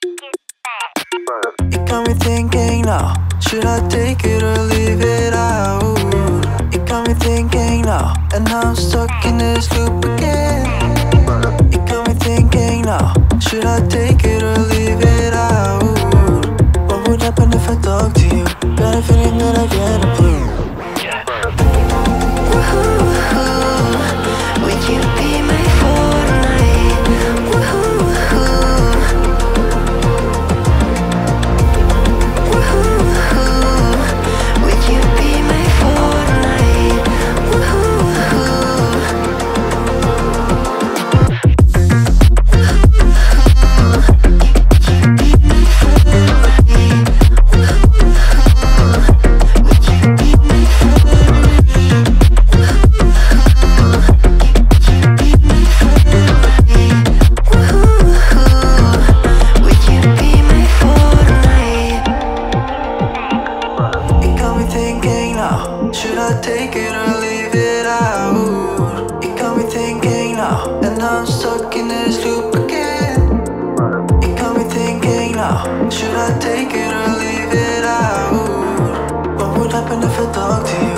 You got me thinking now, should I take it or leave it out? You got me thinking now, and now I'm stuck in this loop again. You got me thinking now, should I take it or leave it out? What would happen if I talk to you? Got a feeling that I get a clue. Would you be my fortnight? Would you be my fortnight? Should I take it or leave it out? You got me thinking now, and now I'm stuck in this loop again. You got me thinking now, should I take it or leave it out? What would happen if I talk to you?